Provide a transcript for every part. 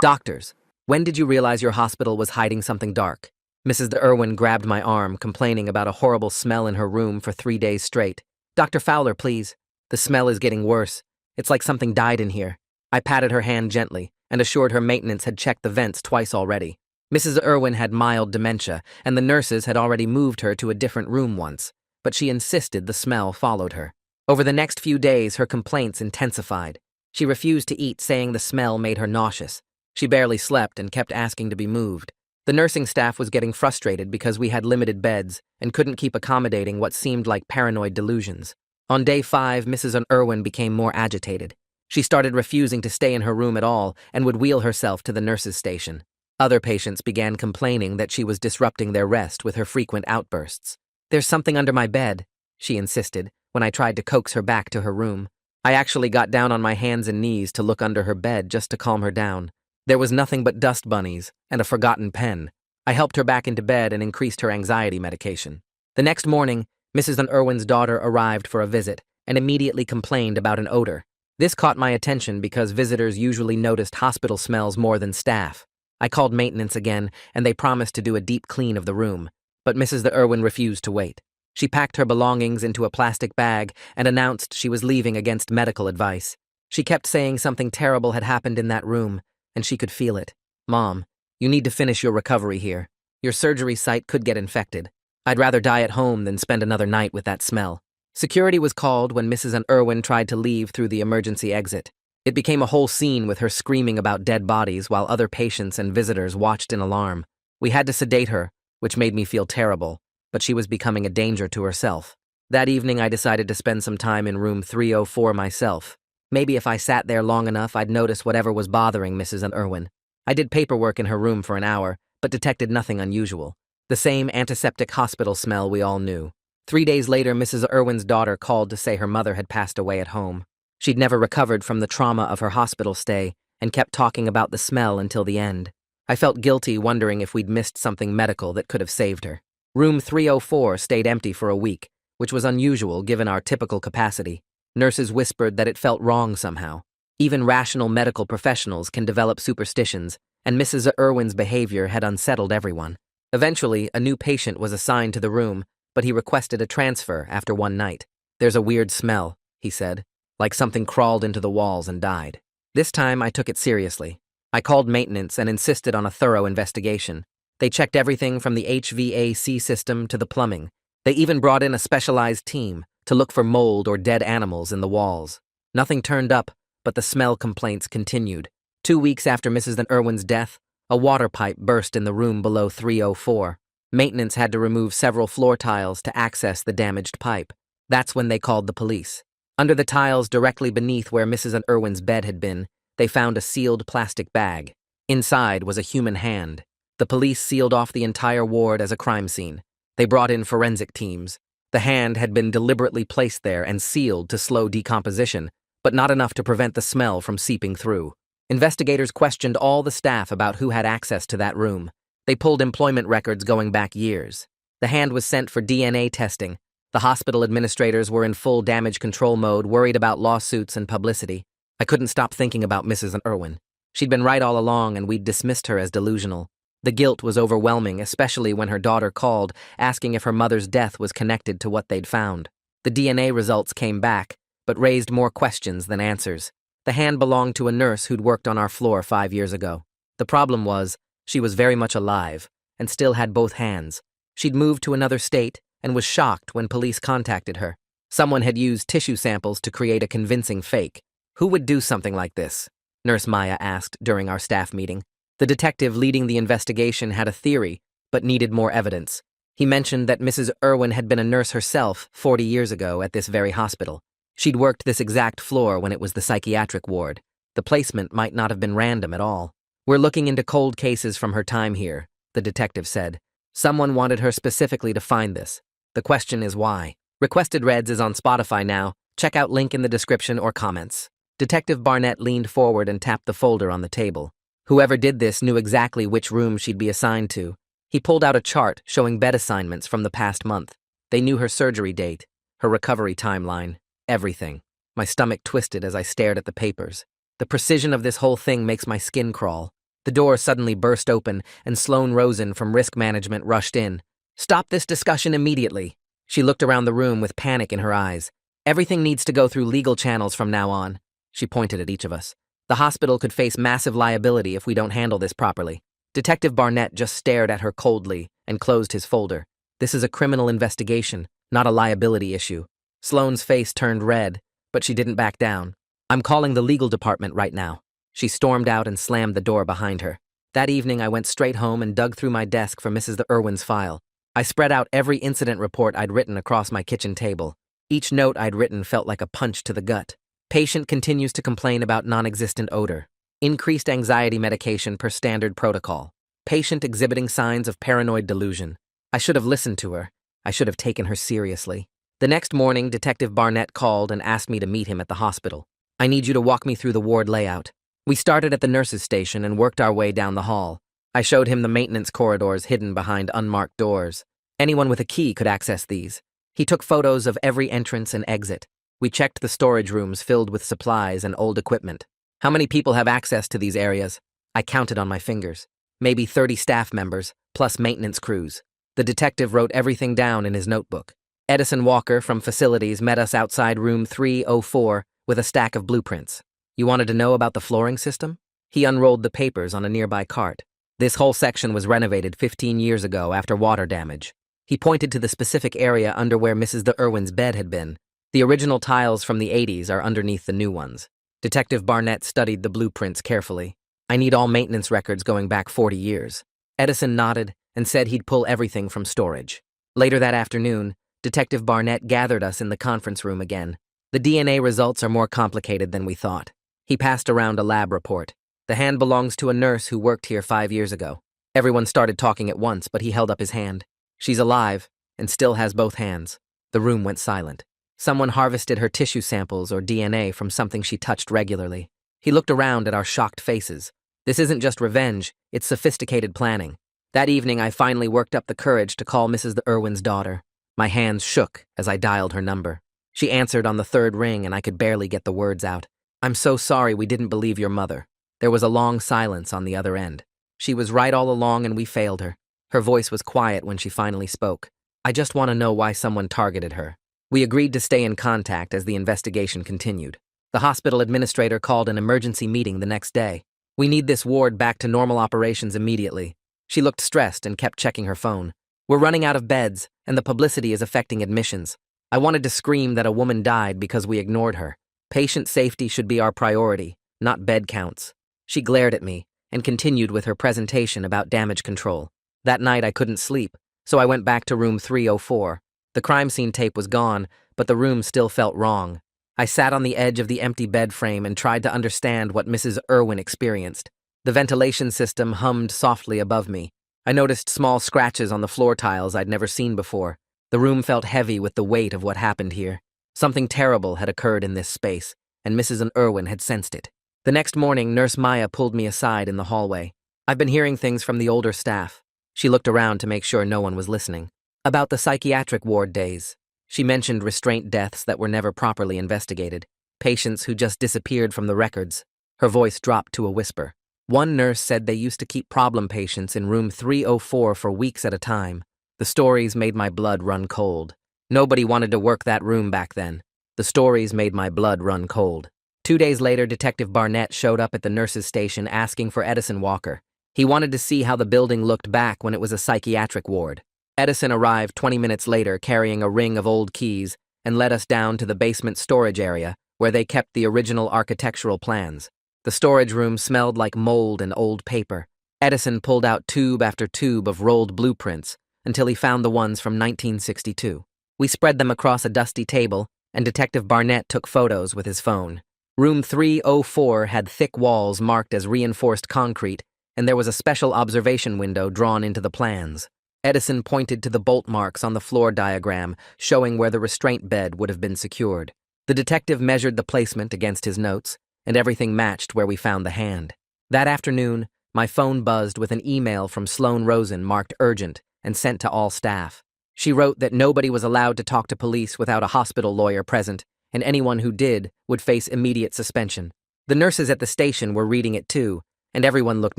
Doctors, when did you realize your hospital was hiding something dark? Mrs. De Irwin grabbed my arm, complaining about a horrible smell in her room for 3 days straight. Dr. Fowler, please. The smell is getting worse. It's like something died in here. I patted her hand gently and assured her maintenance had checked the vents twice already. Mrs. Irwin had mild dementia, and the nurses had already moved her to a different room once, but she insisted the smell followed her. Over the next few days, her complaints intensified. She refused to eat, saying the smell made her nauseous. She barely slept and kept asking to be moved. The nursing staff was getting frustrated because we had limited beds and couldn't keep accommodating what seemed like paranoid delusions. On day 5, Mrs. Irwin became more agitated. She started refusing to stay in her room at all and would wheel herself to the nurses' station. Other patients began complaining that she was disrupting their rest with her frequent outbursts. "There's something under my bed," she insisted when I tried to coax her back to her room. I actually got down on my hands and knees to look under her bed just to calm her down. There was nothing but dust bunnies and a forgotten pen. I helped her back into bed and increased her anxiety medication. The next morning, Mrs. Irwin's daughter arrived for a visit and immediately complained about an odor. This caught my attention because visitors usually noticed hospital smells more than staff. I called maintenance again, and they promised to do a deep clean of the room, but Mrs. Irwin refused to wait. She packed her belongings into a plastic bag and announced she was leaving against medical advice. She kept saying something terrible had happened in that room, and she could feel it. "Mom, you need to finish your recovery here. Your surgery site could get infected. I'd rather die at home than spend another night with that smell." Security was called when Mrs. Irwin tried to leave through the emergency exit. It became a whole scene with her screaming about dead bodies while other patients and visitors watched in alarm. We had to sedate her, which made me feel terrible, but she was becoming a danger to herself. That evening, I decided to spend some time in room 304 myself. Maybe if I sat there long enough, I'd notice whatever was bothering Mrs. Irwin. I did paperwork in her room for an hour, but detected nothing unusual. The same antiseptic hospital smell we all knew. 3 days later, Mrs. Irwin's daughter called to say her mother had passed away at home. She'd never recovered from the trauma of her hospital stay and kept talking about the smell until the end. I felt guilty, wondering if we'd missed something medical that could have saved her. Room 304 stayed empty for a week, which was unusual given our typical capacity. Nurses whispered that it felt wrong somehow. Even rational medical professionals can develop superstitions, and Mrs. Irwin's behavior had unsettled everyone. Eventually, a new patient was assigned to the room, but he requested a transfer after one night. "There's a weird smell," he said, "like something crawled into the walls and died." This time, I took it seriously. I called maintenance and insisted on a thorough investigation. They checked everything from the HVAC system to the plumbing. They even brought in a specialized team to look for mold or dead animals in the walls. Nothing turned up, but the smell complaints continued. 2 weeks after Mrs. Irwin's death, a water pipe burst in the room below 304. Maintenance had to remove several floor tiles to access the damaged pipe. That's when they called the police. Under the tiles directly beneath where Mrs. Irwin's bed had been, they found a sealed plastic bag. Inside was a human hand. The police sealed off the entire ward as a crime scene. They brought in forensic teams. The hand had been deliberately placed there and sealed to slow decomposition, but not enough to prevent the smell from seeping through. Investigators questioned all the staff about who had access to that room. They pulled employment records going back years. The hand was sent for DNA testing. The hospital administrators were in full damage control mode, worried about lawsuits and publicity. I couldn't stop thinking about Mrs. Irwin. She'd been right all along, and we'd dismissed her as delusional. The guilt was overwhelming, especially when her daughter called, asking if her mother's death was connected to what they'd found. The DNA results came back, but raised more questions than answers. The hand belonged to a nurse who'd worked on our floor 5 years ago. The problem was, she was very much alive, and still had both hands. She'd moved to another state, and was shocked when police contacted her. Someone had used tissue samples to create a convincing fake. "Who would do something like this?" Nurse Maya asked during our staff meeting. The detective leading the investigation had a theory, but needed more evidence. He mentioned that Mrs. Irwin had been a nurse herself 40 years ago at this very hospital. She'd worked this exact floor when it was the psychiatric ward. The placement might not have been random at all. "We're looking into cold cases from her time here," the detective said. "Someone wanted her specifically to find this. The question is why." Requested Reds is on Spotify now. Check out link in the description or comments. Detective Barnett leaned forward and tapped the folder on the table. Whoever did this knew exactly which room she'd be assigned to. He pulled out a chart showing bed assignments from the past month. They knew her surgery date, her recovery timeline, everything. My stomach twisted as I stared at the papers. The precision of this whole thing makes my skin crawl. The door suddenly burst open, and Sloane Rosen from Risk Management rushed in. "Stop this discussion immediately." She looked around the room with panic in her eyes. "Everything needs to go through legal channels from now on." She pointed at each of us. "The hospital could face massive liability if we don't handle this properly." Detective Barnett just stared at her coldly and closed his folder. "This is a criminal investigation, not a liability issue." Sloane's face turned red, but she didn't back down. "I'm calling the legal department right now." She stormed out and slammed the door behind her. That evening, I went straight home and dug through my desk for Mrs. the Irwin's file. I spread out every incident report I'd written across my kitchen table. Each note I'd written felt like a punch to the gut. Patient continues to complain about non-existent odor. Increased anxiety medication per standard protocol. Patient exhibiting signs of paranoid delusion. I should have listened to her. I should have taken her seriously. The next morning, Detective Barnett called and asked me to meet him at the hospital. "I need you to walk me through the ward layout." We started at the nurses' station and worked our way down the hall. I showed him the maintenance corridors hidden behind unmarked doors. Anyone with a key could access these. He took photos of every entrance and exit. We checked the storage rooms filled with supplies and old equipment. "How many people have access to these areas?" I counted on my fingers. "Maybe 30 staff members, plus maintenance crews." The detective wrote everything down in his notebook. Edison Walker from facilities met us outside room 304 with a stack of blueprints. "You wanted to know about the flooring system?" He unrolled the papers on a nearby cart. "This whole section was renovated 15 years ago after water damage." He pointed to the specific area under where Mrs. the Irwin's bed had been. "The original tiles from the 80s are underneath the new ones." Detective Barnett studied the blueprints carefully. "I need all maintenance records going back 40 years. Edison nodded and said he'd pull everything from storage. Later that afternoon, Detective Barnett gathered us in the conference room again. "The DNA results are more complicated than we thought." He passed around a lab report. "The hand belongs to a nurse who worked here 5 years ago." Everyone started talking at once, but he held up his hand. "She's alive and still has both hands." The room went silent. Someone harvested her tissue samples or DNA from something she touched regularly. He looked around at our shocked faces. "This isn't just revenge, it's sophisticated planning." That evening, I finally worked up the courage to call Mrs. the Irwin's daughter. My hands shook as I dialed her number. She answered on the third ring, and I could barely get the words out. "I'm so sorry we didn't believe your mother." There was a long silence on the other end. She was right all along and we failed her. Her voice was quiet when she finally spoke. "I just want to know why someone targeted her." We agreed to stay in contact as the investigation continued. The hospital administrator called an emergency meeting the next day. "We need this ward back to normal operations immediately." She looked stressed and kept checking her phone. "We're running out of beds, and the publicity is affecting admissions." I wanted to scream that a woman died because we ignored her. Patient safety should be our priority, not bed counts. She glared at me and continued with her presentation about damage control. That night I couldn't sleep, so I went back to room 304. The crime scene tape was gone, but the room still felt wrong. I sat on the edge of the empty bed frame and tried to understand what Mrs. Irwin experienced. The ventilation system hummed softly above me. I noticed small scratches on the floor tiles I'd never seen before. The room felt heavy with the weight of what happened here. Something terrible had occurred in this space, and Mrs. Irwin had sensed it. The next morning, Nurse Maya pulled me aside in the hallway. "I've been hearing things from the older staff." She looked around to make sure no one was listening. "About the psychiatric ward days." She mentioned restraint deaths that were never properly investigated, patients who just disappeared from the records. Her voice dropped to a whisper. "One nurse said they used to keep problem patients in room 304 for weeks at a time." The stories made my blood run cold. Nobody wanted to work that room back then. The stories made my blood run cold. 2 days later, Detective Barnett showed up at the nurses' station asking for Edison Walker. He wanted to see how the building looked back when it was a psychiatric ward. Edison arrived 20 minutes later carrying a ring of old keys and led us down to the basement storage area where they kept the original architectural plans. The storage room smelled like mold and old paper. Edison pulled out tube after tube of rolled blueprints until he found the ones from 1962. We spread them across a dusty table, and Detective Barnett took photos with his phone. Room 304 had thick walls marked as reinforced concrete, and there was a special observation window drawn into the plans. Edison pointed to the bolt marks on the floor diagram, showing where the restraint bed would have been secured. The detective measured the placement against his notes, and everything matched where we found the hand. That afternoon, my phone buzzed with an email from Sloane Rosen marked urgent and sent to all staff. She wrote that nobody was allowed to talk to police without a hospital lawyer present, and anyone who did would face immediate suspension. The nurses at the station were reading it too, and everyone looked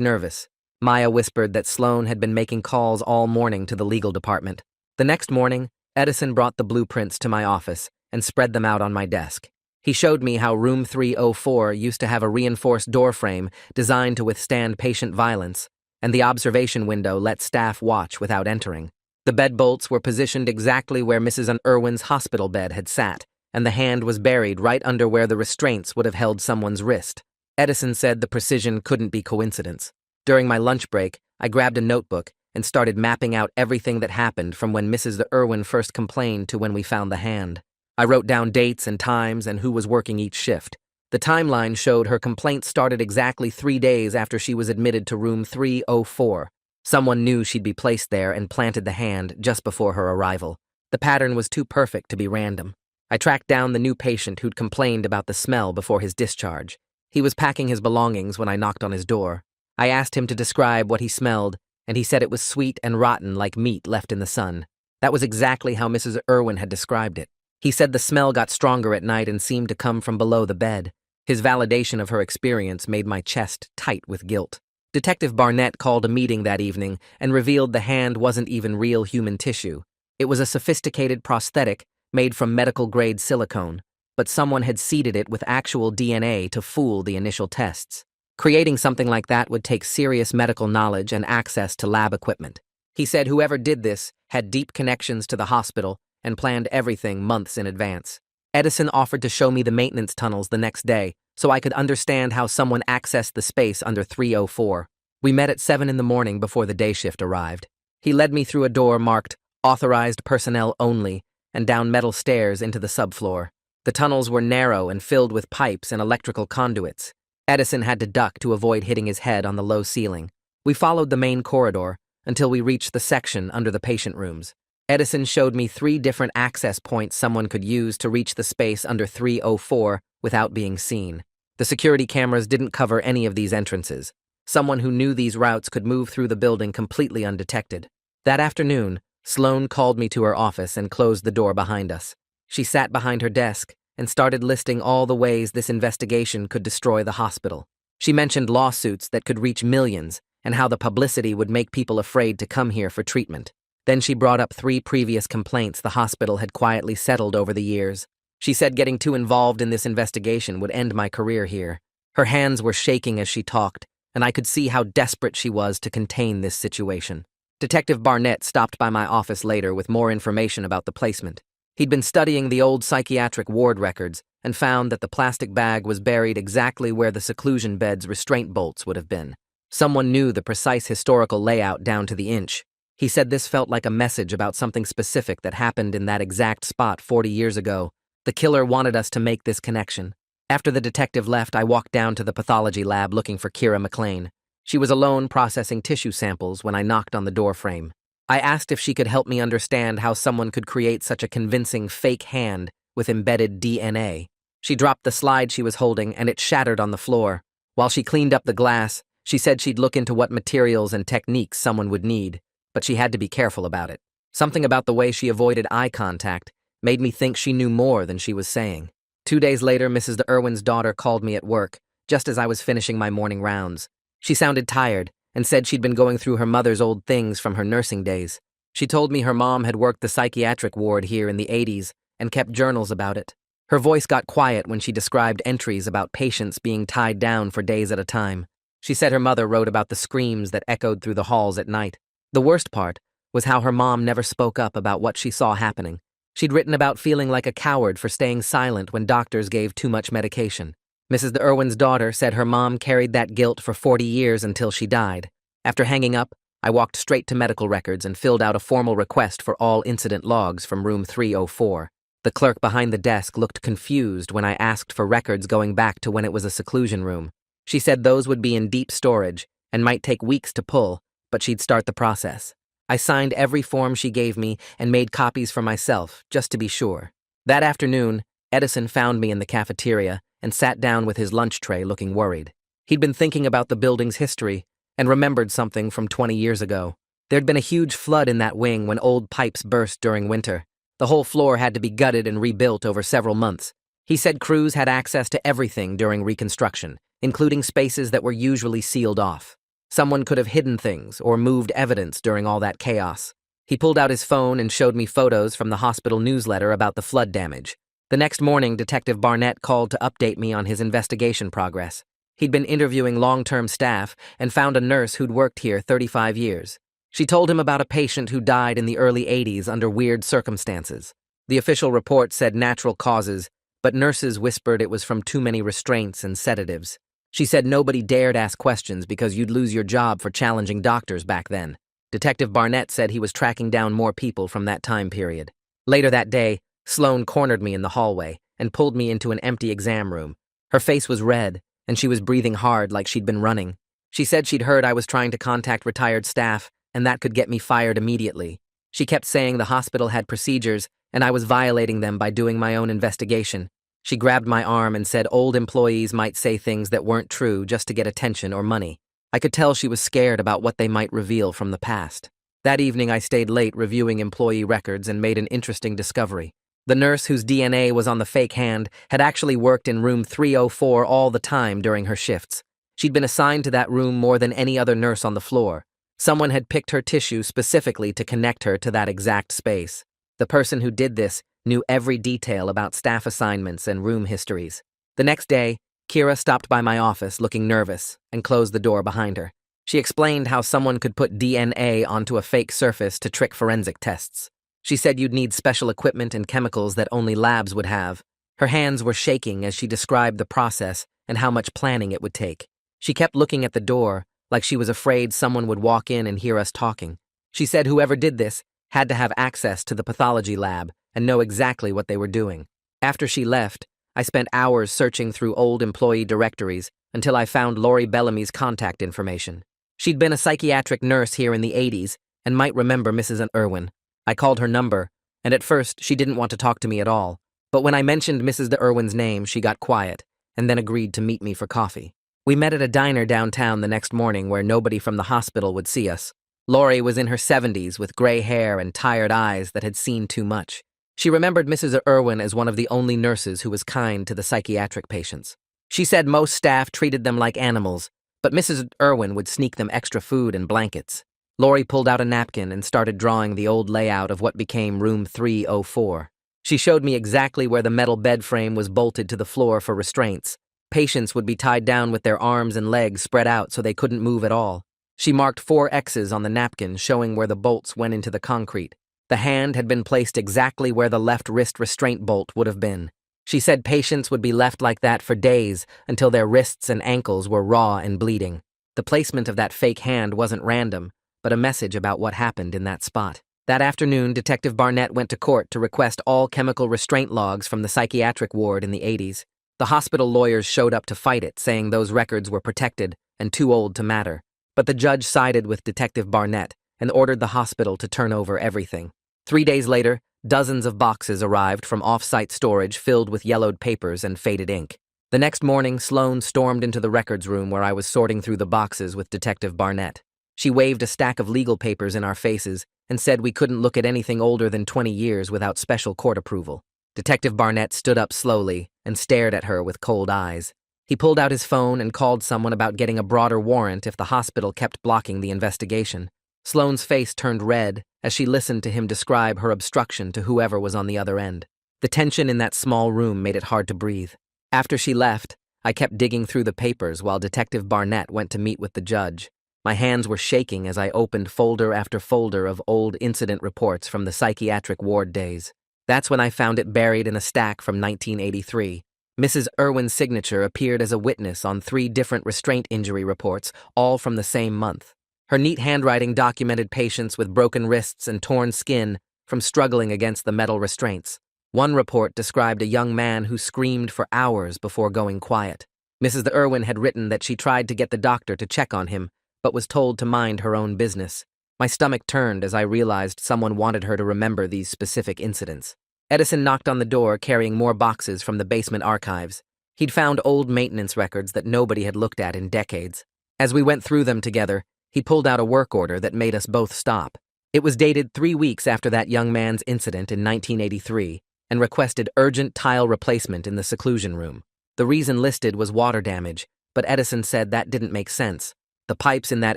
nervous. Maya whispered that Sloan had been making calls all morning to the legal department. The next morning, Edison brought the blueprints to my office and spread them out on my desk. He showed me how room 304 used to have a reinforced door frame designed to withstand patient violence, and the observation window let staff watch without entering. The bed bolts were positioned exactly where Mrs. Irwin's hospital bed had sat, and the hand was buried right under where the restraints would have held someone's wrist. Edison said the precision couldn't be coincidence. During my lunch break, I grabbed a notebook and started mapping out everything that happened from when Mrs. Irwin first complained to when we found the hand. I wrote down dates and times and who was working each shift. The timeline showed her complaint started exactly 3 days after she was admitted to room 304. Someone knew she'd be placed there and planted the hand just before her arrival. The pattern was too perfect to be random. I tracked down the new patient who'd complained about the smell before his discharge. He was packing his belongings when I knocked on his door. I asked him to describe what he smelled, and he said it was sweet and rotten like meat left in the sun. That was exactly how Mrs. Irwin had described it. He said the smell got stronger at night and seemed to come from below the bed. His validation of her experience made my chest tight with guilt. Detective Barnett called a meeting that evening and revealed the hand wasn't even real human tissue. It was a sophisticated prosthetic made from medical-grade silicone, but someone had seeded it with actual DNA to fool the initial tests. Creating something like that would take serious medical knowledge and access to lab equipment. He said whoever did this had deep connections to the hospital and planned everything months in advance. Edison offered to show me the maintenance tunnels the next day so I could understand how someone accessed the space under 304. We met at 7 in the morning before the day shift arrived. He led me through a door marked Authorized Personnel Only and down metal stairs into the subfloor. The tunnels were narrow and filled with pipes and electrical conduits. Edison had to duck to avoid hitting his head on the low ceiling. We followed the main corridor until we reached the section under the patient rooms. Edison showed me 3 different access points someone could use to reach the space under 304 without being seen. The security cameras didn't cover any of these entrances. Someone who knew these routes could move through the building completely undetected. That afternoon, Sloan called me to her office and closed the door behind us. She sat behind her desk and started listing all the ways this investigation could destroy the hospital. She mentioned lawsuits that could reach millions and how the publicity would make people afraid to come here for treatment. Then she brought up 3 previous complaints the hospital had quietly settled over the years. She said getting too involved in this investigation would end my career here. Her hands were shaking as she talked, and I could see how desperate she was to contain this situation. Detective Barnett stopped by my office later with more information about the placement. He'd been studying the old psychiatric ward records and found that the plastic bag was buried exactly where the seclusion bed's restraint bolts would have been. Someone knew the precise historical layout down to the inch. He said this felt like a message about something specific that happened in that exact spot 40 years ago. The killer wanted us to make this connection. After the detective left, I walked down to the pathology lab looking for Kira McLean. She was alone processing tissue samples when I knocked on the doorframe. I asked if she could help me understand how someone could create such a convincing fake hand with embedded DNA. She dropped the slide she was holding and it shattered on the floor. While she cleaned up the glass, she said she'd look into what materials and techniques someone would need, but she had to be careful about it. Something about the way she avoided eye contact made me think she knew more than she was saying. 2 days later, Mrs. Irwin's daughter called me at work, just as I was finishing my morning rounds. She sounded tired and said she'd been going through her mother's old things from her nursing days. She told me her mom had worked the psychiatric ward here in the 80s and kept journals about it. Her voice got quiet when she described entries about patients being tied down for days at a time. She said her mother wrote about the screams that echoed through the halls at night. The worst part was how her mom never spoke up about what she saw happening. She'd written about feeling like a coward for staying silent when doctors gave too much medication. Mrs. Irwin's daughter said her mom carried that guilt for 40 years until she died. After hanging up, I walked straight to medical records and filled out a formal request for all incident logs from room 304. The clerk behind the desk looked confused when I asked for records going back to when it was a seclusion room. She said those would be in deep storage and might take weeks to pull, but she'd start the process. I signed every form she gave me and made copies for myself, just to be sure. That afternoon, Edison found me in the cafeteria and sat down with his lunch tray looking worried. He'd been thinking about the building's history and remembered something from 20 years ago. There'd been a huge flood in that wing when old pipes burst during winter. The whole floor had to be gutted and rebuilt over several months. He said crews had access to everything during reconstruction, including spaces that were usually sealed off. Someone could have hidden things or moved evidence during all that chaos. He pulled out his phone and showed me photos from the hospital newsletter about the flood damage. The next morning, Detective Barnett called to update me on his investigation progress. He'd been interviewing long-term staff and found a nurse who'd worked here 35 years. She told him about a patient who died in the early 80s under weird circumstances. The official report said natural causes, but nurses whispered it was from too many restraints and sedatives. She said nobody dared ask questions because you'd lose your job for challenging doctors back then. Detective Barnett said he was tracking down more people from that time period. Later that day, Sloane cornered me in the hallway and pulled me into an empty exam room. Her face was red, and she was breathing hard like she'd been running. She said she'd heard I was trying to contact retired staff, and that could get me fired immediately. She kept saying the hospital had procedures, and I was violating them by doing my own investigation. She grabbed my arm and said old employees might say things that weren't true just to get attention or money. I could tell she was scared about what they might reveal from the past. That evening I stayed late reviewing employee records and made an interesting discovery. The nurse whose DNA was on the fake hand had actually worked in room 304 all the time during her shifts. She'd been assigned to that room more than any other nurse on the floor. Someone had picked her tissue specifically to connect her to that exact space. The person who did this knew every detail about staff assignments and room histories. The next day, Kira stopped by my office looking nervous and closed the door behind her. She explained how someone could put DNA onto a fake surface to trick forensic tests. She said you'd need special equipment and chemicals that only labs would have. Her hands were shaking as she described the process and how much planning it would take. She kept looking at the door, like she was afraid someone would walk in and hear us talking. She said whoever did this had to have access to the pathology lab and know exactly what they were doing. After she left, I spent hours searching through old employee directories until I found Lori Bellamy's contact information. She'd been a psychiatric nurse here in the 80s and might remember Mrs. Irwin. I called her number, and at first she didn't want to talk to me at all. But when I mentioned Mrs. Irwin's name, she got quiet and then agreed to meet me for coffee. We met at a diner downtown the next morning where nobody from the hospital would see us. Lori was in her 70s with gray hair and tired eyes that had seen too much. She remembered Mrs. Irwin as one of the only nurses who was kind to the psychiatric patients. She said most staff treated them like animals, but Mrs. Irwin would sneak them extra food and blankets. Lori pulled out a napkin and started drawing the old layout of what became room 304. She showed me exactly where the metal bed frame was bolted to the floor for restraints. Patients would be tied down with their arms and legs spread out so they couldn't move at all. She marked 4 X's on the napkin showing where the bolts went into the concrete. The hand had been placed exactly where the left wrist restraint bolt would have been. She said patients would be left like that for days until their wrists and ankles were raw and bleeding. The placement of that fake hand wasn't random, but a message about what happened in that spot. That afternoon, Detective Barnett went to court to request all chemical restraint logs from the psychiatric ward in the 80s. The hospital lawyers showed up to fight it, saying those records were protected and too old to matter. But the judge sided with Detective Barnett and ordered the hospital to turn over everything. 3 days later, dozens of boxes arrived from off-site storage filled with yellowed papers and faded ink. The next morning, Sloane stormed into the records room where I was sorting through the boxes with Detective Barnett. She waved a stack of legal papers in our faces and said we couldn't look at anything older than 20 years without special court approval. Detective Barnett stood up slowly and stared at her with cold eyes. He pulled out his phone and called someone about getting a broader warrant if the hospital kept blocking the investigation. Sloane's face turned red as she listened to him describe her obstruction to whoever was on the other end. The tension in that small room made it hard to breathe. After she left, I kept digging through the papers while Detective Barnett went to meet with the judge. My hands were shaking as I opened folder after folder of old incident reports from the psychiatric ward days. That's when I found it buried in a stack from 1983. Mrs. Irwin's signature appeared as a witness on 3 different restraint injury reports, all from the same month. Her neat handwriting documented patients with broken wrists and torn skin from struggling against the metal restraints. One report described a young man who screamed for hours before going quiet. Mrs. Irwin had written that she tried to get the doctor to check on him, but was told to mind her own business. My stomach turned as I realized someone wanted her to remember these specific incidents. Edison knocked on the door carrying more boxes from the basement archives. He'd found old maintenance records that nobody had looked at in decades. As we went through them together, he pulled out a work order that made us both stop. It was dated 3 weeks after that young man's incident in 1983 and requested urgent tile replacement in the seclusion room. The reason listed was water damage, but Edison said that didn't make sense. The pipes in that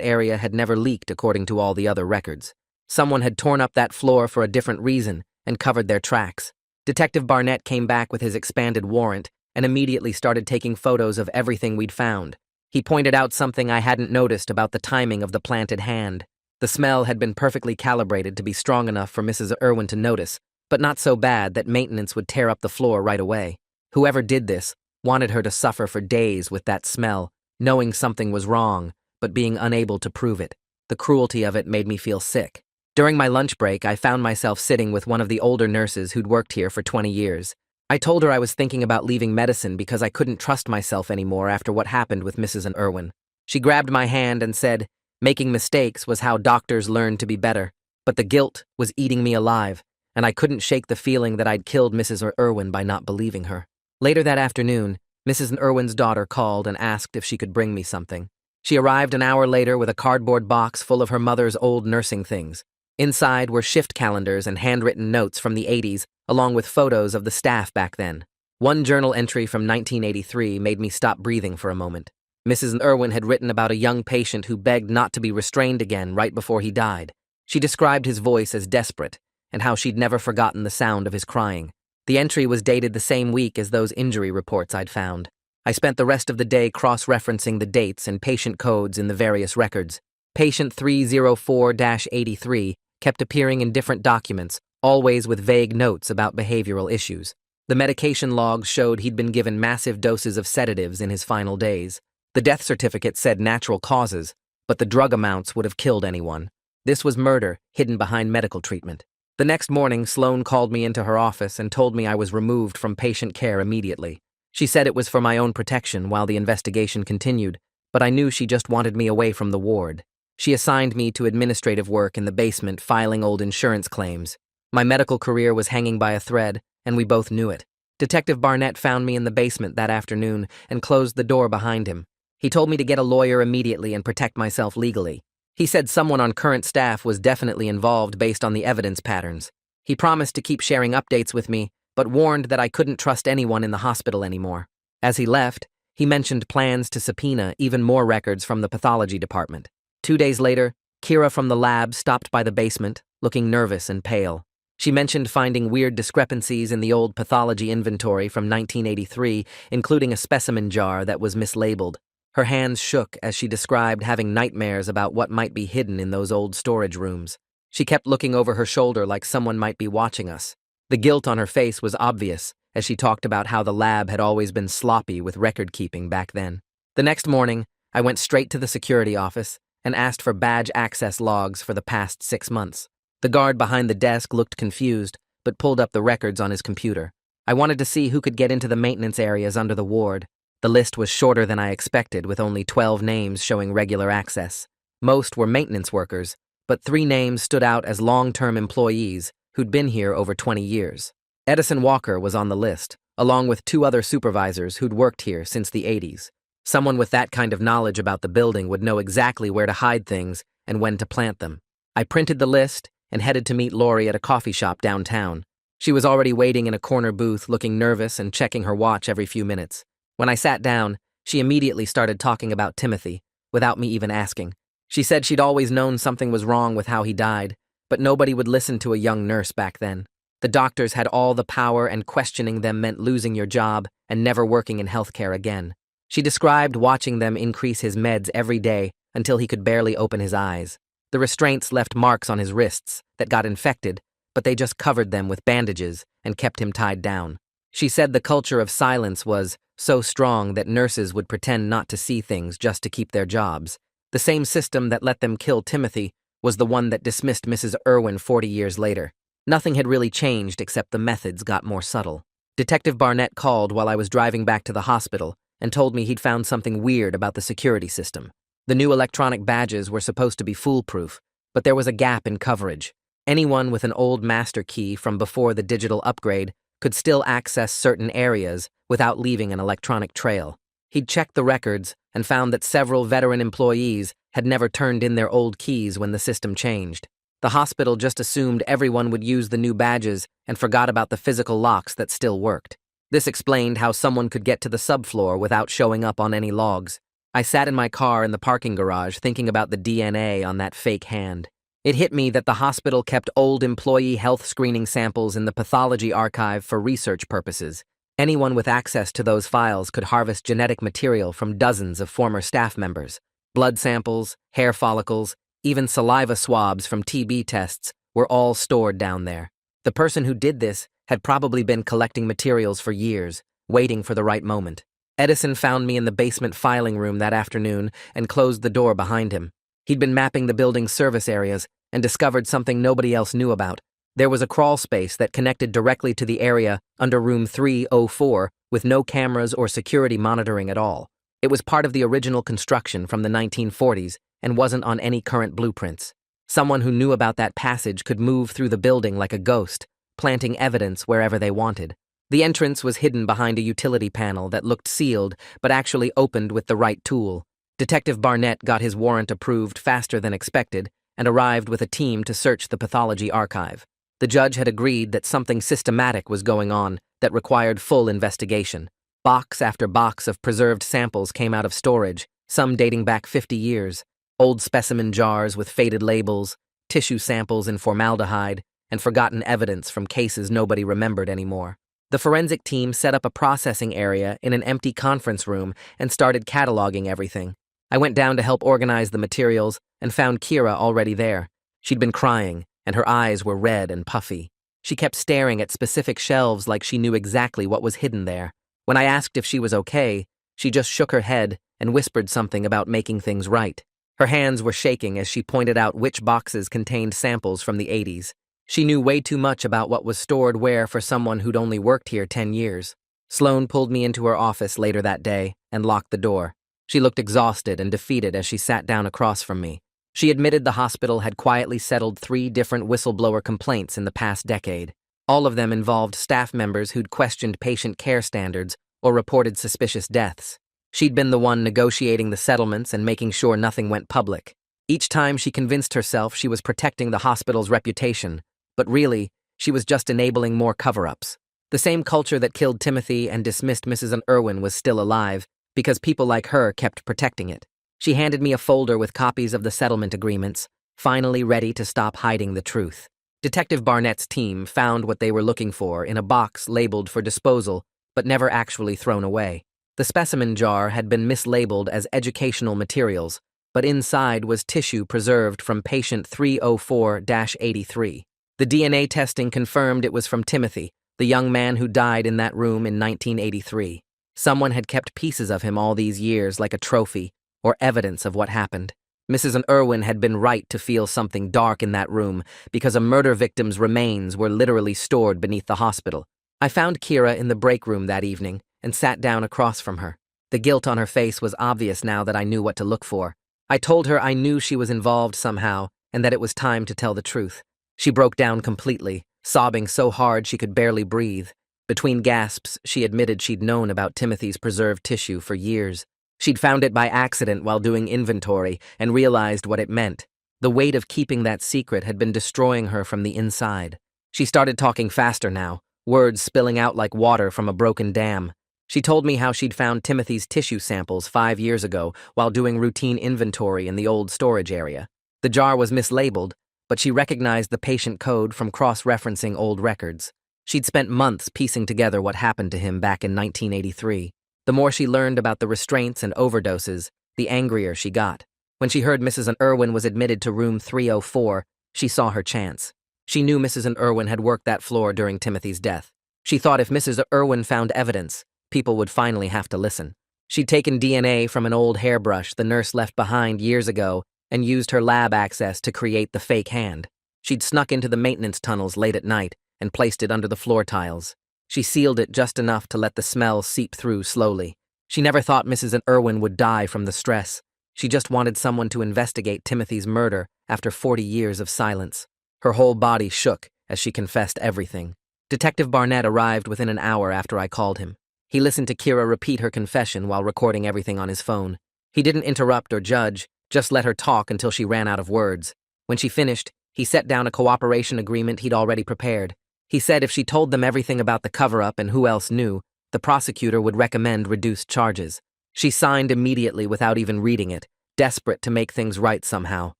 area had never leaked according to all the other records. Someone had torn up that floor for a different reason and covered their tracks. Detective Barnett came back with his expanded warrant and immediately started taking photos of everything we'd found. He pointed out something I hadn't noticed about the timing of the planted hand. The smell had been perfectly calibrated to be strong enough for Mrs. Irwin to notice, but not so bad that maintenance would tear up the floor right away. Whoever did this wanted her to suffer for days with that smell, knowing something was wrong, but being unable to prove it. The cruelty of it made me feel sick. During my lunch break, I found myself sitting with one of the older nurses who'd worked here for 20 years. I told her I was thinking about leaving medicine because I couldn't trust myself anymore after what happened with Mrs. Irwin. She grabbed my hand and said, making mistakes was how doctors learned to be better, but the guilt was eating me alive, and I couldn't shake the feeling that I'd killed Mrs. Irwin by not believing her. Later that afternoon, Mrs. Irwin's daughter called and asked if she could bring me something. She arrived an hour later with a cardboard box full of her mother's old nursing things. Inside were shift calendars and handwritten notes from the 80s, along with photos of the staff back then. One journal entry from 1983 made me stop breathing for a moment. Mrs. Irwin had written about a young patient who begged not to be restrained again right before he died. She described his voice as desperate, and how she'd never forgotten the sound of his crying. The entry was dated the same week as those injury reports I'd found. I spent the rest of the day cross-referencing the dates and patient codes in the various records. Patient 304-83 kept appearing in different documents, always with vague notes about behavioral issues. The medication logs showed he'd been given massive doses of sedatives in his final days. The death certificate said natural causes, but the drug amounts would have killed anyone. This was murder, hidden behind medical treatment. The next morning, Sloan called me into her office and told me I was removed from patient care immediately. She said it was for my own protection while the investigation continued, but I knew she just wanted me away from the ward. She assigned me to administrative work in the basement filing old insurance claims. My medical career was hanging by a thread, and we both knew it. Detective Barnett found me in the basement that afternoon and closed the door behind him. He told me to get a lawyer immediately and protect myself legally. He said someone on current staff was definitely involved based on the evidence patterns. He promised to keep sharing updates with me, but warned that I couldn't trust anyone in the hospital anymore. As he left, he mentioned plans to subpoena even more records from the pathology department. 2 days later, Kira from the lab stopped by the basement, looking nervous and pale. She mentioned finding weird discrepancies in the old pathology inventory from 1983, including a specimen jar that was mislabeled. Her hands shook as she described having nightmares about what might be hidden in those old storage rooms. She kept looking over her shoulder like someone might be watching us. The guilt on her face was obvious as she talked about how the lab had always been sloppy with record-keeping back then. The next morning, I went straight to the security office and asked for badge access logs for the past 6 months. The guard behind the desk looked confused, but pulled up the records on his computer. I wanted to see who could get into the maintenance areas under the ward. The list was shorter than I expected, with only 12 names showing regular access. Most were maintenance workers, but 3 names stood out as long-term employees who'd been here over 20 years. Edison Walker was on the list, along with 2 other supervisors who'd worked here since the 80s. Someone with that kind of knowledge about the building would know exactly where to hide things and when to plant them. I printed the list and headed to meet Lori at a coffee shop downtown. She was already waiting in a corner booth, looking nervous and checking her watch every few minutes. When I sat down, she immediately started talking about Timothy, without me even asking. She said she'd always known something was wrong with how he died, but nobody would listen to a young nurse back then. The doctors had all the power, and questioning them meant losing your job and never working in healthcare again. She described watching them increase his meds every day until he could barely open his eyes. The restraints left marks on his wrists that got infected, but they just covered them with bandages and kept him tied down. She said the culture of silence was so strong that nurses would pretend not to see things just to keep their jobs. The same system that let them kill Timothy was the one that dismissed Mrs. Irwin 40 years later. Nothing had really changed except the methods got more subtle. Detective Barnett called while I was driving back to the hospital and told me he'd found something weird about the security system. The new electronic badges were supposed to be foolproof, but there was a gap in coverage. Anyone with an old master key from before the digital upgrade could still access certain areas without leaving an electronic trail. He'd checked the records and found that several veteran employees had never turned in their old keys when the system changed. The hospital just assumed everyone would use the new badges and forgot about the physical locks that still worked. This explained how someone could get to the subfloor without showing up on any logs. I sat in my car in the parking garage thinking about the DNA on that fake hand. It hit me that the hospital kept old employee health screening samples in the pathology archive for research purposes. Anyone with access to those files could harvest genetic material from dozens of former staff members. Blood samples, hair follicles, even saliva swabs from TB tests were all stored down there. The person who did this had probably been collecting materials for years, waiting for the right moment. Edison found me in the basement filing room that afternoon and closed the door behind him. He'd been mapping the building's service areas and discovered something nobody else knew about. There was a crawl space that connected directly to the area under room 304 with no cameras or security monitoring at all. It was part of the original construction from the 1940s and wasn't on any current blueprints. Someone who knew about that passage could move through the building like a ghost, planting evidence wherever they wanted. The entrance was hidden behind a utility panel that looked sealed but actually opened with the right tool. Detective Barnett got his warrant approved faster than expected and arrived with a team to search the pathology archive. The judge had agreed that something systematic was going on that required full investigation. Box after box of preserved samples came out of storage, some dating back 50 years. Old specimen jars with faded labels, tissue samples in formaldehyde, and forgotten evidence from cases nobody remembered anymore. The forensic team set up a processing area in an empty conference room and started cataloging everything. I went down to help organize the materials and found Kira already there. She'd been crying, and her eyes were red and puffy. She kept staring at specific shelves like she knew exactly what was hidden there. When I asked if she was okay, she just shook her head and whispered something about making things right. Her hands were shaking as she pointed out which boxes contained samples from the 80s. She knew way too much about what was stored where for someone who'd only worked here 10 years. Sloane pulled me into her office later that day and locked the door. She looked exhausted and defeated as she sat down across from me. She admitted the hospital had quietly settled 3 different whistleblower complaints in the past decade. All of them involved staff members who'd questioned patient care standards or reported suspicious deaths. She'd been the one negotiating the settlements and making sure nothing went public. Each time she convinced herself she was protecting the hospital's reputation, but really, she was just enabling more cover-ups. The same culture that killed Timothy and dismissed Mrs. Irwin was still alive because people like her kept protecting it. She handed me a folder with copies of the settlement agreements, finally ready to stop hiding the truth. Detective Barnett's team found what they were looking for in a box labeled for disposal, but never actually thrown away. The specimen jar had been mislabeled as educational materials, but inside was tissue preserved from patient 304-83. The DNA testing confirmed it was from Timothy, the young man who died in that room in 1983. Someone had kept pieces of him all these years like a trophy or evidence of what happened. Mrs. Irwin had been right to feel something dark in that room because a murder victim's remains were literally stored beneath the hospital. I found Kira in the break room that evening and sat down across from her. The guilt on her face was obvious now that I knew what to look for. I told her I knew she was involved somehow and that it was time to tell the truth. She broke down completely, sobbing so hard she could barely breathe. Between gasps, she admitted she'd known about Timothy's preserved tissue for years. She'd found it by accident while doing inventory and realized what it meant. The weight of keeping that secret had been destroying her from the inside. She started talking faster now, words spilling out like water from a broken dam. She told me how she'd found Timothy's tissue samples 5 years ago while doing routine inventory in the old storage area. The jar was mislabeled, but she recognized the patient code from cross-referencing old records. She'd spent months piecing together what happened to him back in 1983. The more she learned about the restraints and overdoses, the angrier she got. When she heard Mrs. Irwin was admitted to room 304, she saw her chance. She knew Mrs. Irwin had worked that floor during Timothy's death. She thought if Mrs. Irwin found evidence, people would finally have to listen. She'd taken DNA from an old hairbrush the nurse left behind years ago and used her lab access to create the fake hand. She'd snuck into the maintenance tunnels late at night and placed it under the floor tiles. She sealed it just enough to let the smell seep through slowly. She never thought Mrs. Irwin would die from the stress. She just wanted someone to investigate Timothy's murder after 40 years of silence. Her whole body shook as she confessed everything. Detective Barnett arrived within an hour after I called him. He listened to Kira repeat her confession while recording everything on his phone. He didn't interrupt or judge, just let her talk until she ran out of words. When she finished, he set down a cooperation agreement he'd already prepared. He said if she told them everything about the cover-up and who else knew, the prosecutor would recommend reduced charges. She signed immediately without even reading it, desperate to make things right somehow.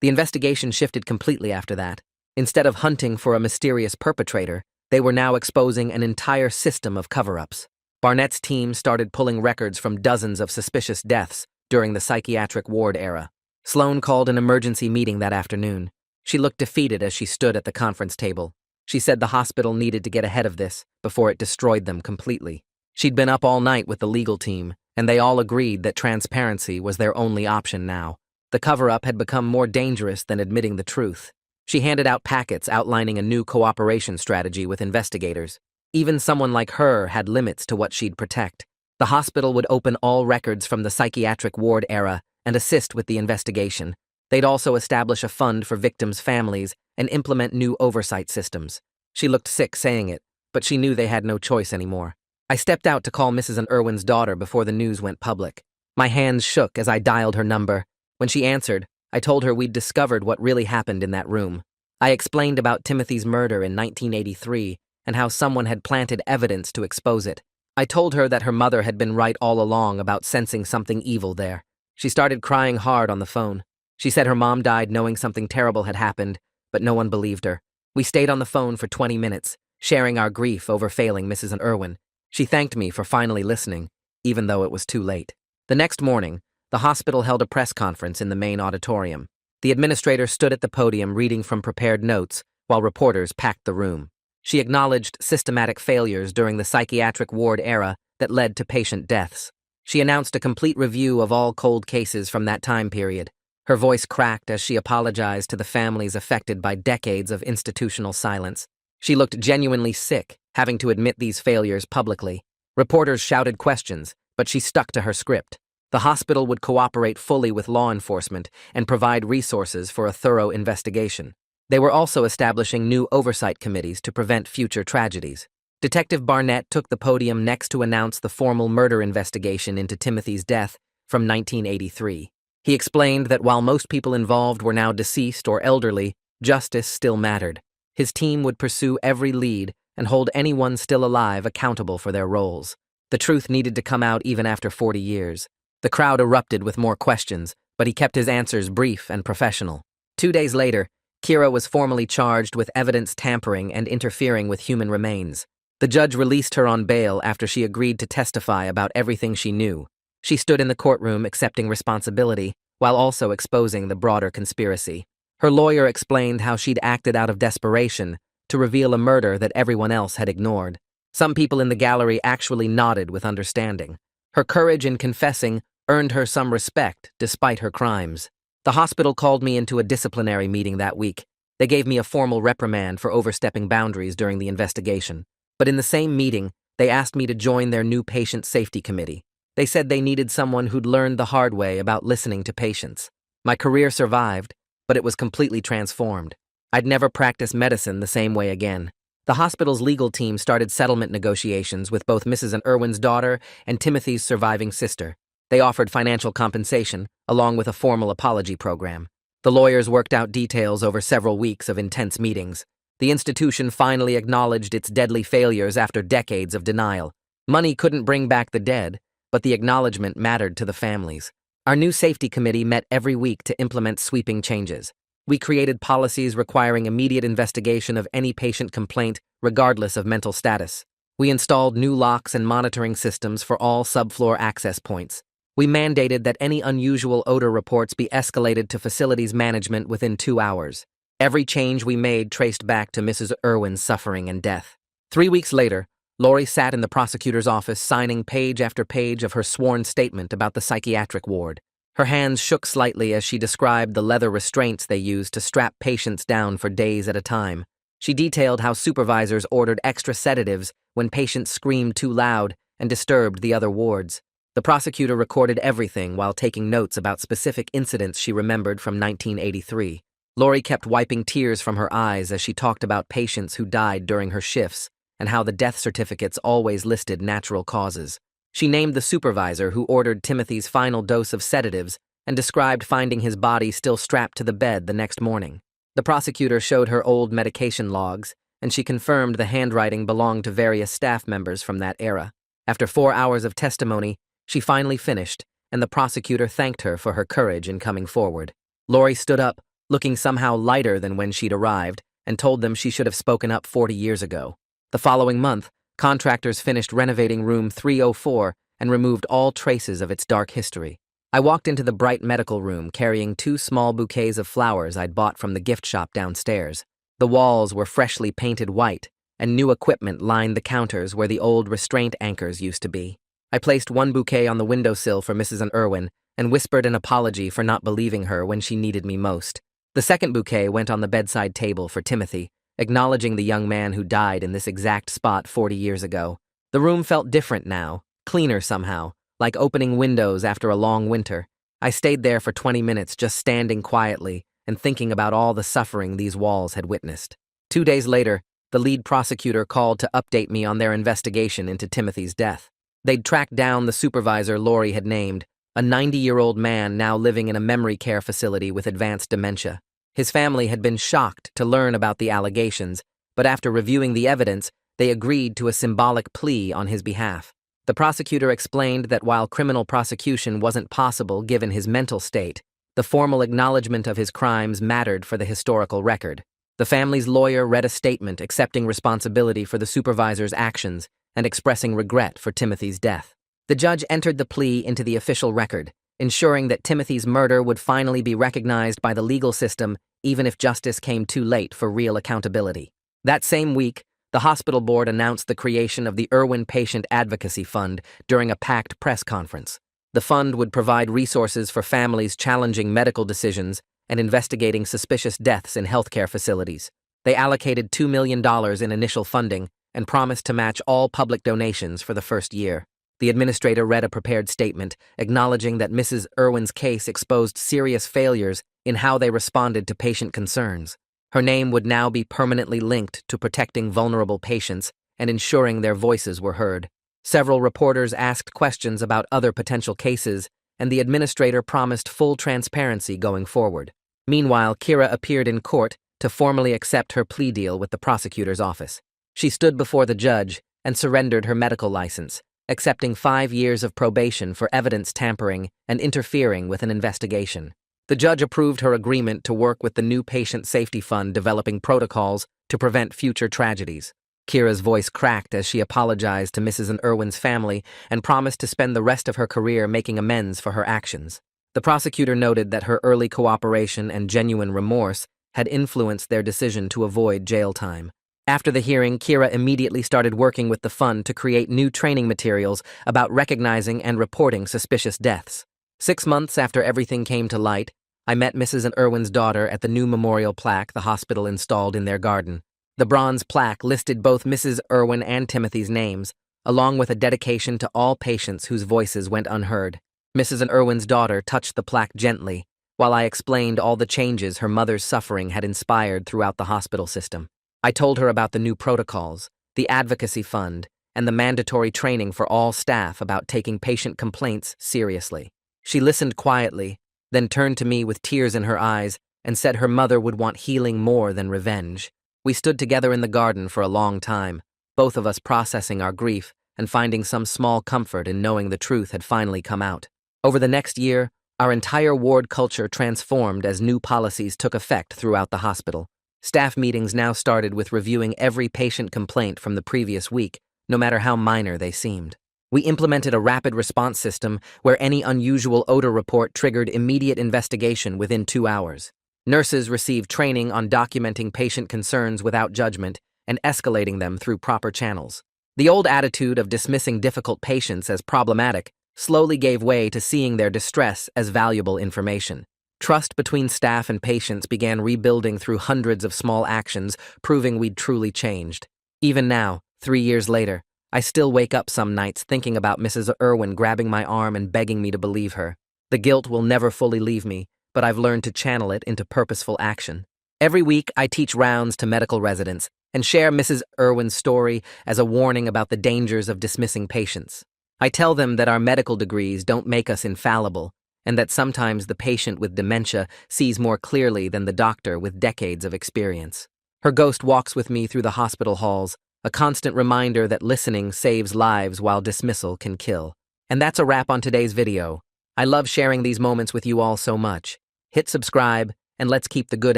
The investigation shifted completely after that. Instead of hunting for a mysterious perpetrator, they were now exposing an entire system of cover-ups. Barnett's team started pulling records from dozens of suspicious deaths during the psychiatric ward era. Sloan called an emergency meeting that afternoon. She looked defeated as she stood at the conference table. She said the hospital needed to get ahead of this before it destroyed them completely. She'd been up all night with the legal team, and they all agreed that transparency was their only option now. The cover-up had become more dangerous than admitting the truth. She handed out packets outlining a new cooperation strategy with investigators. Even someone like her had limits to what she'd protect. The hospital would open all records from the psychiatric ward era and assist with the investigation. They'd also establish a fund for victims' families and implement new oversight systems. She looked sick saying it, but she knew they had no choice anymore. I stepped out to call Mrs. Irwin's daughter before the news went public. My hands shook as I dialed her number. When she answered, I told her we'd discovered what really happened in that room. I explained about Timothy's murder in 1983 and how someone had planted evidence to expose it. I told her that her mother had been right all along about sensing something evil there. She started crying hard on the phone. She said her mom died knowing something terrible had happened, but no one believed her. We stayed on the phone for 20 minutes, sharing our grief over failing Mrs. Irwin. She thanked me for finally listening, even though it was too late. The next morning, the hospital held a press conference in the main auditorium. The administrator stood at the podium reading from prepared notes while reporters packed the room. She acknowledged systematic failures during the psychiatric ward era that led to patient deaths. She announced a complete review of all cold cases from that time period. Her voice cracked as she apologized to the families affected by decades of institutional silence. She looked genuinely sick, having to admit these failures publicly. Reporters shouted questions, but she stuck to her script. The hospital would cooperate fully with law enforcement and provide resources for a thorough investigation. They were also establishing new oversight committees to prevent future tragedies. Detective Barnett took the podium next to announce the formal murder investigation into Timothy's death from 1983. He explained that while most people involved were now deceased or elderly, justice still mattered. His team would pursue every lead and hold anyone still alive accountable for their roles. The truth needed to come out even after 40 years. The crowd erupted with more questions, but he kept his answers brief and professional. 2 days later, Kira was formally charged with evidence tampering and interfering with human remains. The judge released her on bail after she agreed to testify about everything she knew. She stood in the courtroom accepting responsibility, while also exposing the broader conspiracy. Her lawyer explained how she'd acted out of desperation to reveal a murder that everyone else had ignored. Some people in the gallery actually nodded with understanding. Her courage in confessing earned her some respect despite her crimes. The hospital called me into a disciplinary meeting that week. They gave me a formal reprimand for overstepping boundaries during the investigation. But in the same meeting, they asked me to join their new patient safety committee. They said they needed someone who'd learned the hard way about listening to patients. My career survived, but it was completely transformed. I'd never practice medicine the same way again. The hospital's legal team started settlement negotiations with both Mrs. Irwin's daughter and Timothy's surviving sister. They offered financial compensation, along with a formal apology program. The lawyers worked out details over several weeks of intense meetings. The institution finally acknowledged its deadly failures after decades of denial. Money couldn't bring back the dead, but the acknowledgement mattered to the families. Our new safety committee met every week to implement sweeping changes. We created policies requiring immediate investigation of any patient complaint, regardless of mental status. We installed new locks and monitoring systems for all subfloor access points. We mandated that any unusual odor reports be escalated to facilities management within 2 hours. Every change we made traced back to Mrs. Irwin's suffering and death. 3 weeks later, Lori sat in the prosecutor's office signing page after page of her sworn statement about the psychiatric ward. Her hands shook slightly as she described the leather restraints they used to strap patients down for days at a time. She detailed how supervisors ordered extra sedatives when patients screamed too loud and disturbed the other wards. The prosecutor recorded everything while taking notes about specific incidents she remembered from 1983. Lori kept wiping tears from her eyes as she talked about patients who died during her shifts and how the death certificates always listed natural causes. She named the supervisor who ordered Timothy's final dose of sedatives and described finding his body still strapped to the bed the next morning. The prosecutor showed her old medication logs, and she confirmed the handwriting belonged to various staff members from that era. After 4 hours of testimony, She finally finished, and the prosecutor thanked her for her courage in coming forward. Lori stood up, looking somehow lighter than when she'd arrived, and told them she should have spoken up 40 years ago. The following month, contractors finished renovating room 304 and removed all traces of its dark history. I walked into the bright medical room carrying 2 small bouquets of flowers I'd bought from the gift shop downstairs. The walls were freshly painted white, and new equipment lined the counters where the old restraint anchors used to be. I placed 1 bouquet on the windowsill for Mrs. Irwin and whispered an apology for not believing her when she needed me most. The second bouquet went on the bedside table for Timothy, acknowledging the young man who died in this exact spot 40 years ago. The room felt different now, cleaner somehow, like opening windows after a long winter. I stayed there for 20 minutes just standing quietly and thinking about all the suffering these walls had witnessed. 2 days later, the lead prosecutor called to update me on their investigation into Timothy's death. They'd tracked down the supervisor Lori had named, a 90-year-old man now living in a memory care facility with advanced dementia. His family had been shocked to learn about the allegations, but after reviewing the evidence, they agreed to a symbolic plea on his behalf. The prosecutor explained that while criminal prosecution wasn't possible given his mental state, the formal acknowledgement of his crimes mattered for the historical record. The family's lawyer read a statement accepting responsibility for the supervisor's actions and expressing regret for Timothy's death. The judge entered the plea into the official record, ensuring that Timothy's murder would finally be recognized by the legal system even if justice came too late for real accountability. That same week, the hospital board announced the creation of the Irwin Patient Advocacy Fund during a packed press conference. The fund would provide resources for families challenging medical decisions and investigating suspicious deaths in healthcare facilities. They allocated $2 million in initial funding and promised to match all public donations for the first year. The administrator read a prepared statement acknowledging that Mrs. Irwin's case exposed serious failures in how they responded to patient concerns. Her name would now be permanently linked to protecting vulnerable patients and ensuring their voices were heard. Several reporters asked questions about other potential cases, and the administrator promised full transparency going forward. Meanwhile, Kira appeared in court to formally accept her plea deal with the prosecutor's office. She stood before the judge and surrendered her medical license, accepting 5 years of probation for evidence tampering and interfering with an investigation. The judge approved her agreement to work with the new Patient Safety Fund developing protocols to prevent future tragedies. Kira's voice cracked as she apologized to Mrs. Irwin's family and promised to spend the rest of her career making amends for her actions. The prosecutor noted that her early cooperation and genuine remorse had influenced their decision to avoid jail time. After the hearing, Kira immediately started working with the fund to create new training materials about recognizing and reporting suspicious deaths. 6 months after everything came to light, I met Mrs. Irwin's daughter at the new memorial plaque the hospital installed in their garden. The bronze plaque listed both Mrs. Irwin and Timothy's names, along with a dedication to all patients whose voices went unheard. Mrs. Irwin's daughter touched the plaque gently, while I explained all the changes her mother's suffering had inspired throughout the hospital system. I told her about the new protocols, the advocacy fund, and the mandatory training for all staff about taking patient complaints seriously. She listened quietly, then turned to me with tears in her eyes and said her mother would want healing more than revenge. We stood together in the garden for a long time, both of us processing our grief and finding some small comfort in knowing the truth had finally come out. Over the next year, our entire ward culture transformed as new policies took effect throughout the hospital. Staff meetings now started with reviewing every patient complaint from the previous week, no matter how minor they seemed. We implemented a rapid response system where any unusual odor report triggered immediate investigation within 2 hours. Nurses received training on documenting patient concerns without judgment and escalating them through proper channels. The old attitude of dismissing difficult patients as problematic slowly gave way to seeing their distress as valuable information. Trust between staff and patients began rebuilding through hundreds of small actions, proving we'd truly changed. Even now, 3 years later, I still wake up some nights thinking about Mrs. Irwin grabbing my arm and begging me to believe her. The guilt will never fully leave me, but I've learned to channel it into purposeful action. Every week, I teach rounds to medical residents and share Mrs. Irwin's story as a warning about the dangers of dismissing patients. I tell them that our medical degrees don't make us infallible, and that sometimes the patient with dementia sees more clearly than the doctor with decades of experience. Her ghost walks with me through the hospital halls, a constant reminder that listening saves lives while dismissal can kill. And that's a wrap on today's video. I love sharing these moments with you all so much. Hit subscribe, and let's keep the good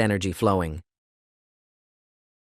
energy flowing.